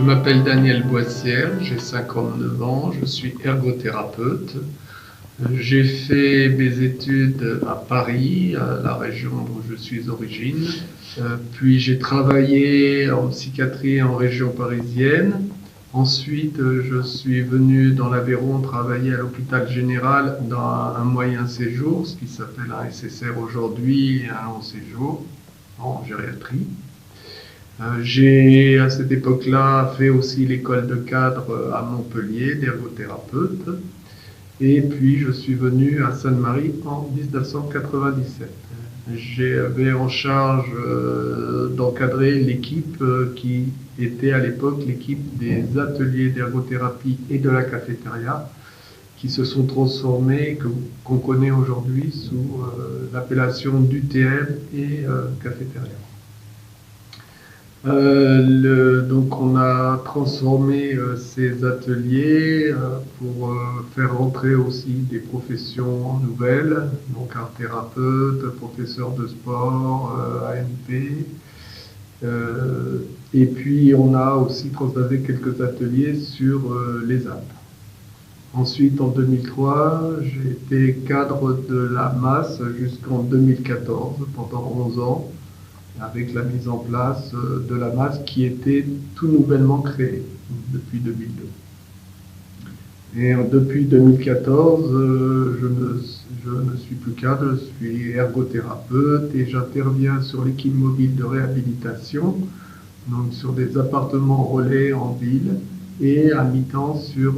m'appelle Daniel Boissière, j'ai 59 ans, je suis ergothérapeute. J'ai fait mes études à Paris, à la région dont je suis d'origine. Puis j'ai travaillé en psychiatrie en région parisienne. Ensuite, je suis venu dans l'Aveyron travailler à l'hôpital général dans un moyen séjour, ce qui s'appelle un SSR aujourd'hui et un long séjour en gériatrie. J'ai à cette époque-là fait aussi l'école de cadre à Montpellier d'ergothérapeute. Et puis je suis venu à Sainte-Marie en 1997. J'avais en charge d'encadrer l'équipe qui était à l'époque l'équipe des ateliers d'ergothérapie et de la cafétéria, qui se sont transformés, qu'on connaît aujourd'hui sous l'appellation d'UTM et cafétéria. Donc on a transformé ces ateliers pour faire rentrer aussi des professions nouvelles, donc art thérapeute, professeur de sport, AMP. Et puis on a aussi transposé quelques ateliers sur les Alpes. Ensuite, en 2003, j'ai été cadre de la MAS jusqu'en 2014, pendant 11 ans, avec la mise en place de la MAS qui était tout nouvellement créée depuis 2002. Et depuis 2014, je ne suis plus cadre, je suis ergothérapeute et j'interviens sur l'équipe mobile de réhabilitation, donc sur des appartements relais en ville et à mi-temps sur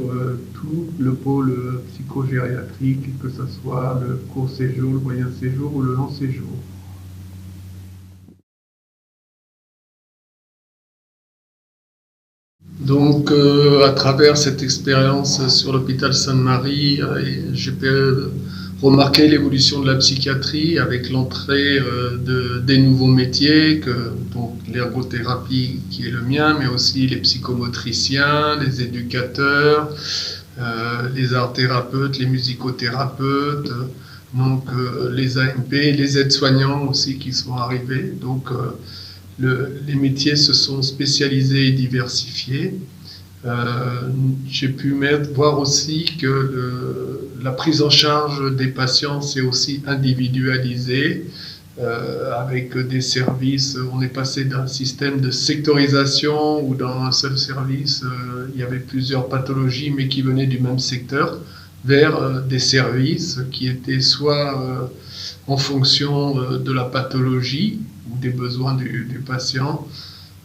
tout le pôle psychogériatrique, que ce soit le court séjour, le moyen séjour ou le long séjour. Donc, à travers cette expérience sur l'hôpital Sainte-Marie, j'ai pu remarquer l'évolution de la psychiatrie avec l'entrée des nouveaux métiers, donc l'ergothérapie qui est le mien, mais aussi les psychomotriciens, les éducateurs, les art thérapeutes, les musicothérapeutes, donc les AMP, les aides-soignants aussi qui sont arrivés. Donc, les métiers se sont spécialisés et diversifiés. J'ai pu voir aussi que la prise en charge des patients s'est aussi individualisée avec des services. On est passé d'un système de sectorisation où dans un seul service il y avait plusieurs pathologies mais qui venaient du même secteur vers des services qui étaient soit en fonction de la pathologie ou des besoins du patient,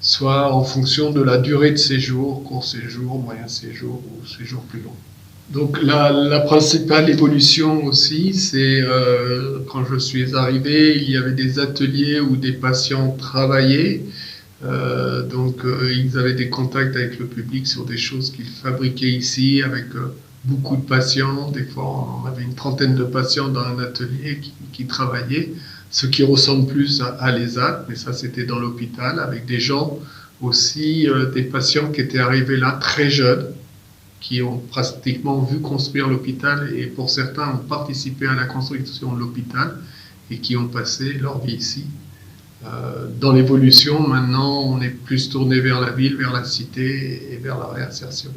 soit en fonction de la durée de séjour, court séjour, moyen séjour ou séjour plus long. Donc la principale évolution aussi, c'est quand je suis arrivé, il y avait des ateliers où des patients travaillaient, ils avaient des contacts avec le public sur des choses qu'ils fabriquaient ici avec beaucoup de patients. Des fois on avait une trentaine de patients dans un atelier qui travaillaient, ce qui ressemble plus à l'ESAT, mais ça c'était dans l'hôpital, avec des gens aussi, des patients qui étaient arrivés là très jeunes, qui ont pratiquement vu construire l'hôpital et pour certains ont participé à la construction de l'hôpital et qui ont passé leur vie ici. Dans l'évolution, maintenant, on est plus tourné vers la ville, vers la cité et vers la réinsertion.